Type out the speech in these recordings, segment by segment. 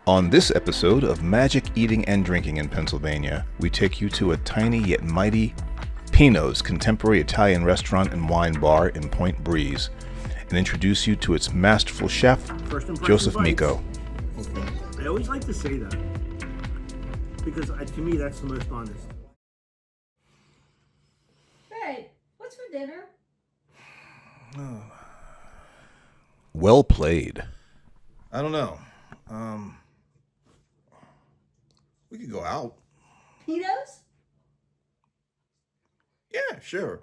On this episode of MAGIK Eating and Drinking in Pennsylvania, we take you to a tiny yet mighty Pino's contemporary Italian restaurant and wine bar in Point Breeze and introduce you to its masterful chef, Joseph Mico. Okay. I always like to say that because to me that's the most honest. Hey, what's for dinner? Well played. I don't know. We could go out. Pino's? Yeah, sure.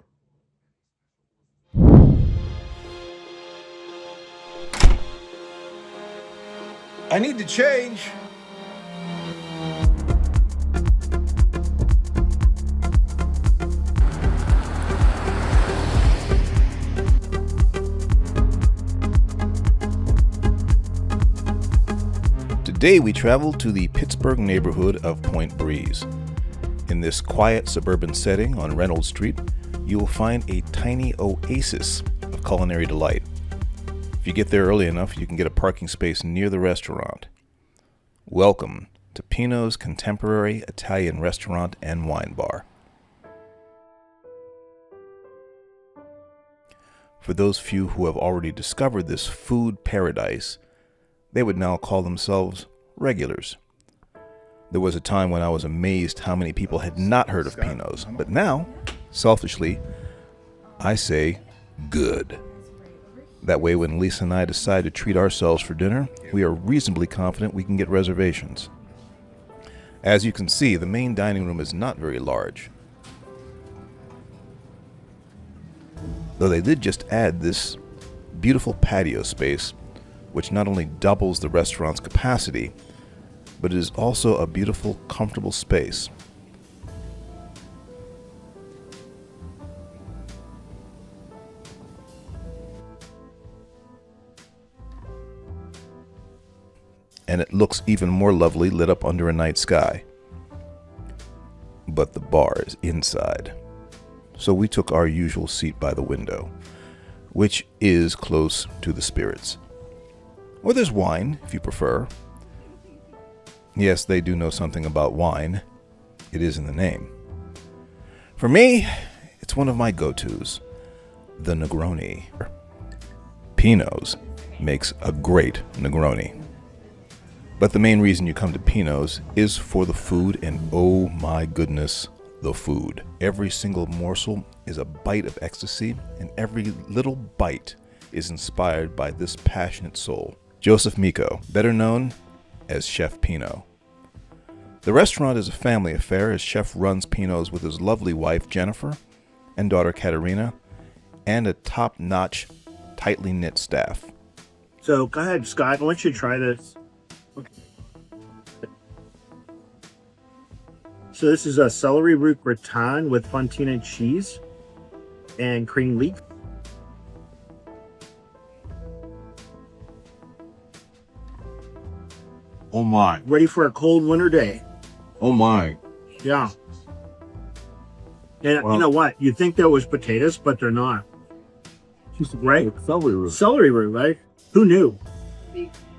I need to change. Today we travel to the Pittsburgh neighborhood of Point Breeze. In this quiet suburban setting on Reynolds Street, you will find a tiny oasis of culinary delight. If you get there early enough, you can get a parking space near the restaurant. Welcome to Pino's contemporary Italian restaurant and wine bar. For those few who have already discovered this food paradise, they would now call themselves regulars. There was a time when I was amazed how many people had not heard of Pino's, but now, selfishly, I say good. That way, when Lisa and I decide to treat ourselves for dinner, we are reasonably confident we can get reservations. As you can see, the main dining room is not very large, though they did just add this beautiful patio space, which not only doubles the restaurant's capacity, but it is also a beautiful, comfortable space. And it looks even more lovely lit up under a night sky. But the bar is inside. So we took our usual seat by the window, which is close to the spirits. Or there's wine, if you prefer. Yes, they do know something about wine. It is in the name. For me, it's one of my go-tos, the Negroni. Pino's makes a great Negroni. But the main reason you come to Pino's is for the food, and oh my goodness, the food. Every single morsel is a bite of ecstasy, and every little bite is inspired by this passionate soul, Joseph Mico, better known as Chef Pino. The restaurant is a family affair as Chef runs Pino's with his lovely wife Jennifer and daughter Katerina and a top-notch, tightly knit staff. So go ahead, Scott. I want you to try this. Okay. So this is a celery root gratin with fontina cheese and cream leek. Oh my. Ready for a cold winter day. Oh my. Yeah. And Well, you know what? You'd think there was potatoes, but they're not. Right? Celery root. Celery root, right? Who knew?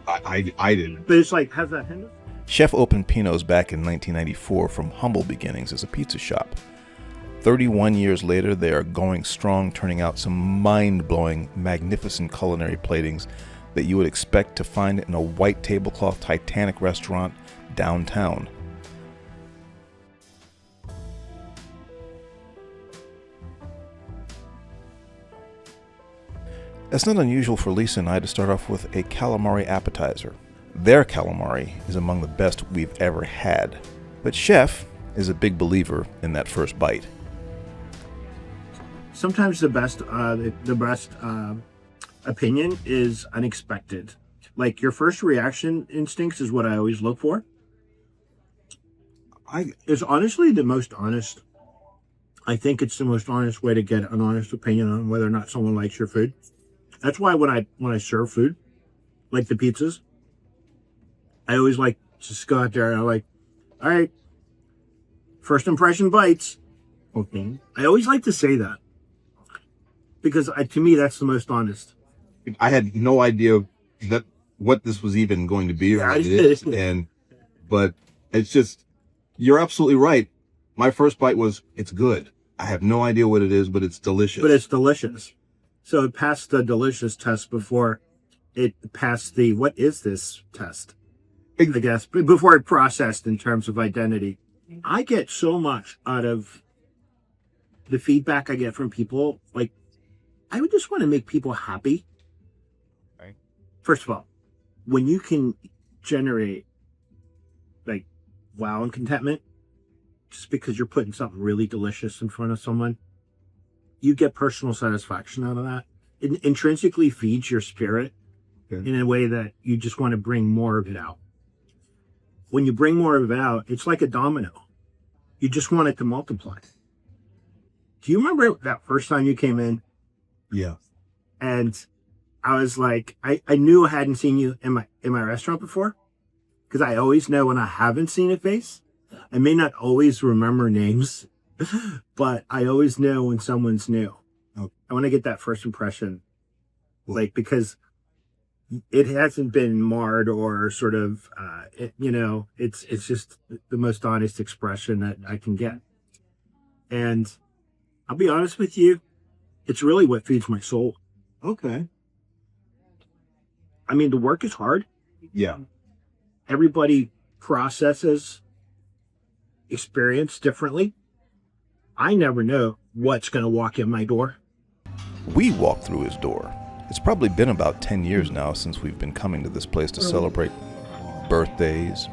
I didn't. But it's like, has that hint? Chef opened Pino's back in 1994 from humble beginnings as a pizza shop. 31 years later, they are going strong, turning out some mind-blowing, magnificent culinary platings that you would expect to find in a white tablecloth Titanic restaurant downtown. It's not unusual for Lisa and I to start off with a calamari appetizer. Their calamari is among the best we've ever had, but Chef is a big believer in that first bite. Sometimes the best opinion is unexpected. Like your first reaction instincts is what I always look for. It's honestly the most honest. I think it's the most honest way to get an honest opinion on whether or not someone likes your food. That's why when I serve food, like the pizzas, I always like to just go out there and I'm like, all right, first impression bites. Okay. I always like to say that because to me that's the most honest. I had no idea that what this was even going to be or Yeah, what it is. But it's just, you're absolutely right. My first bite was, it's good. I have no idea what it is, but it's delicious. But it's delicious. So it passed the delicious test before it passed the what is this test, I guess, before it processed in terms of identity. I get so much out of the feedback I get from people. Like, I would just want to make people happy. Right. First of all, when you can generate like wow and contentment just because you're putting something really delicious in front of someone, you get personal satisfaction out of that. It intrinsically feeds your spirit in a way that you just want to bring more of it out. When you bring more of it out, it's like a domino. You just want it to multiply. Do you remember that first time you came in? Yeah. And I was like, I knew I hadn't seen you in my restaurant before, because I always know when I haven't seen a face. I may not always remember names, but I always know when someone's new. Okay. I want to get that first impression, like, because it hasn't been marred or sort of, it's just the most honest expression that I can get. And I'll be honest with you, it's really what feeds my soul. Okay. I mean, the work is hard. Yeah. Everybody processes experience differently. I never know what's going to walk in my door. We walked through his door. It's probably been about 10 years now since we've been coming to this place to celebrate birthdays,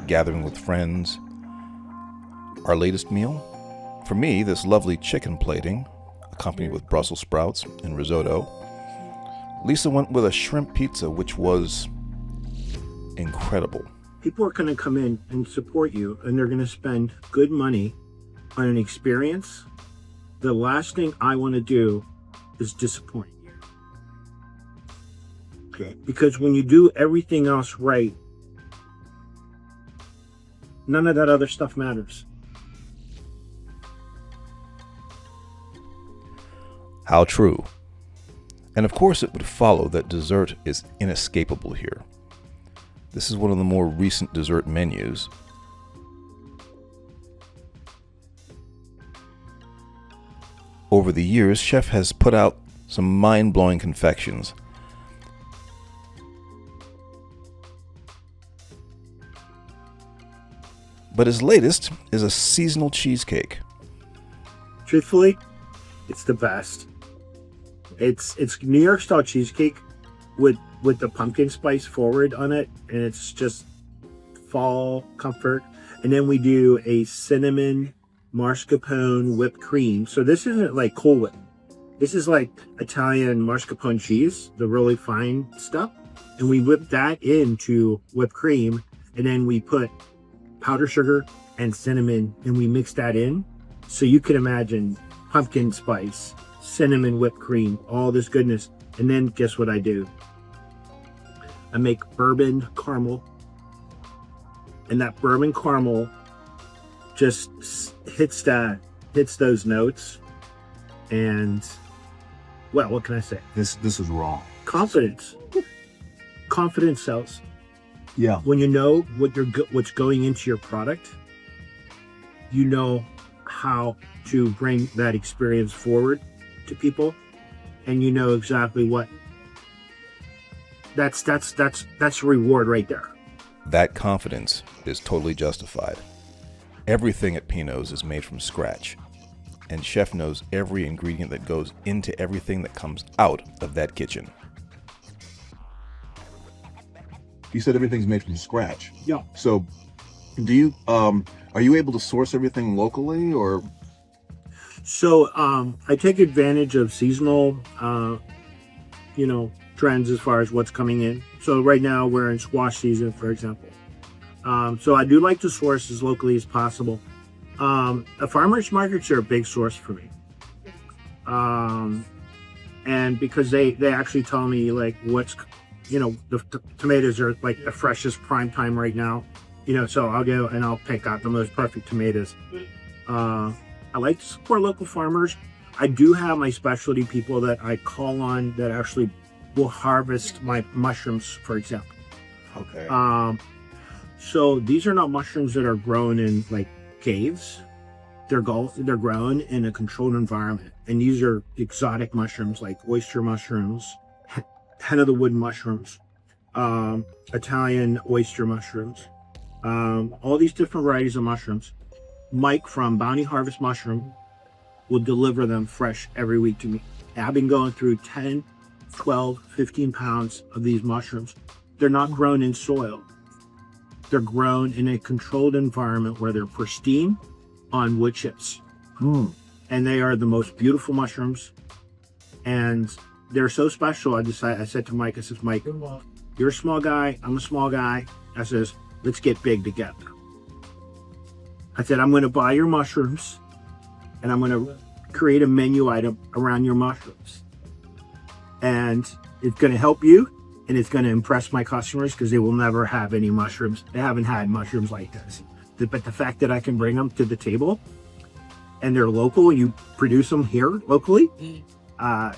gathering with friends. Our latest meal? For me, this lovely chicken plating, accompanied with Brussels sprouts and risotto. Lisa went with a shrimp pizza, which was incredible. People are going to come in and support you, and they're going to spend good money on an experience. The last thing I want to do is disappoint you. Okay. Because when you do everything else right, none of that other stuff matters. How true. And of course it would follow that dessert is inescapable here. This is one of the more recent dessert menus. Over the years, Chef has put out some mind-blowing confections. But his latest is a seasonal cheesecake. Truthfully, it's the best. It's New York style cheesecake with the pumpkin spice forward on it, and it's just fall comfort. And then we do a cinnamon mascarpone whipped cream. So this isn't like Cool Whip. This is like Italian mascarpone cheese, the really fine stuff. And we whip that into whipped cream, and then we put powdered sugar and cinnamon, and we mix that in. So you can imagine pumpkin spice, cinnamon whipped cream, all this goodness. And then guess what I do? I make bourbon caramel, and that bourbon caramel just hits those notes. And well, what can I say? This is wrong. Confidence sells. Yeah. When you know what's going into your product, you know how to bring that experience forward to people, and you know exactly what. That's reward right there. That confidence is totally justified. Everything at Pino's is made from scratch, and Chef knows every ingredient that goes into everything that comes out of that kitchen. You said everything's made from scratch. Yeah. So, do you are you able to source everything locally, or? So I take advantage of seasonal, trends as far as what's coming in. So right now we're in squash season, for example. So I do like to source as locally as possible. The farmers markets are a big source for me. And because they actually tell me like what's, the tomatoes are like the freshest prime time right now. So I'll go and I'll pick out the most perfect tomatoes. I like to support local farmers. I do have my specialty people that I call on that actually will harvest my mushrooms, for example. Okay. So these are not mushrooms that are grown in like caves. They're grown in a controlled environment, and these are exotic mushrooms like oyster mushrooms, hen of the wood mushrooms, Italian oyster mushrooms, all these different varieties of mushrooms. Mike from Bounty Harvest Mushroom will deliver them fresh every week to me. I've been going through 10, 12, 15 pounds of these mushrooms. They're not grown in soil. They're grown in a controlled environment where they're pristine on wood chips. And they are the most beautiful mushrooms. And they're so special. I said to Mike, I says, Mike, you're a small guy, I'm a small guy. I says, let's get big together. I said, I'm going to buy your mushrooms and I'm going to create a menu item around your mushrooms. And it's going to help you and it's going to impress my customers because they will never have any mushrooms. They haven't had mushrooms like this. But the fact that I can bring them to the table and they're local and you produce them here locally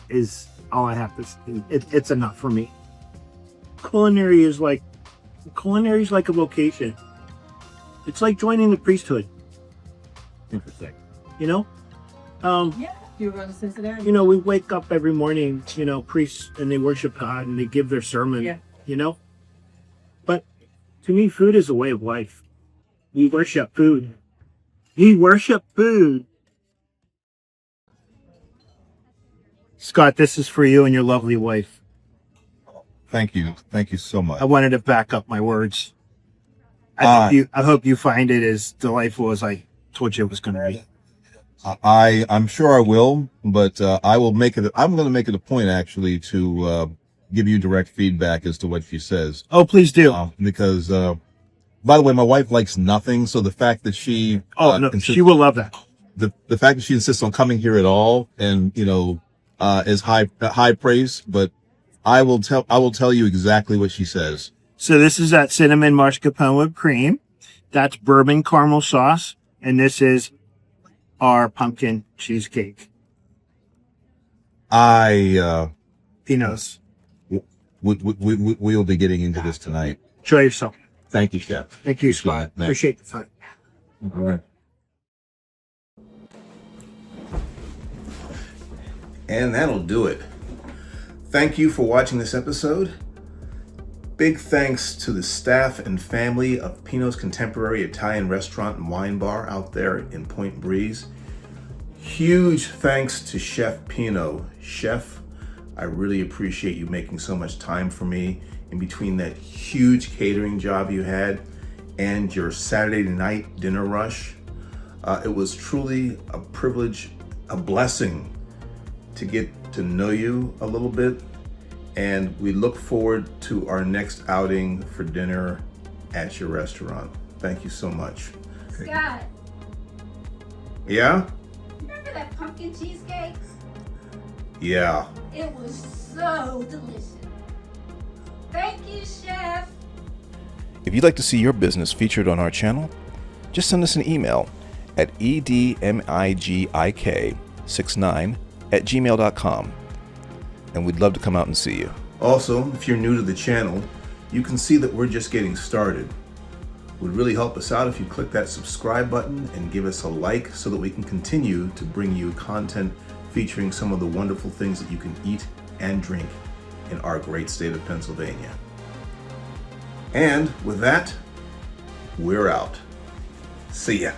is all I have to say. It's enough for me. Culinary is like a vocation. It's like joining the priesthood. Interesting. You know? Yeah, you were going to Cincinnati. You know, we wake up every morning, you know, priests, and they worship God and they give their sermon, you know? But to me, food is a way of life. We worship food. We worship food. Scott, this is for you and your lovely wife. Thank you. Thank you so much. I wanted to back up my words. I hope you find it as delightful as I told you it was going to be. I'm sure I will, but I will make it. I'm going to make it a point actually to give you direct feedback as to what she says. Oh, please do. Because, by the way, my wife likes nothing, so the fact that she she will love that. The fact that she insists on coming here at all, and you know, is high praise. But I will tell you exactly what she says. So this is that cinnamon mascarpone whipped cream. That's bourbon caramel sauce. And this is our pumpkin cheesecake. Pino's. We'll be getting into this tonight. Enjoy yourself. Thank you, Chef. Thank you, Scott. Appreciate the time. All right. And that'll do it. Thank you for watching this episode. Big thanks to the staff and family of Pino's Contemporary Italian Restaurant and Wine Bar out there in Point Breeze. Huge thanks to Chef Pino. Chef, I really appreciate you making so much time for me in between that huge catering job you had and your Saturday night dinner rush. It was truly a privilege, a blessing to get to know you a little bit. And we look forward to our next outing for dinner at your restaurant. Thank you so much. Scott, Yeah? remember that pumpkin cheesecake? Yeah. It was so delicious. Thank you, Chef. If you'd like to see your business featured on our channel, just send us an email at edmigik69@gmail.com. And we'd love to come out and see you. Also, if you're new to the channel, you can see that we're just getting started. It would really help us out if you click that subscribe button and give us a like so that we can continue to bring you content featuring some of the wonderful things that you can eat and drink in our great state of Pennsylvania. And with that, we're out. See ya.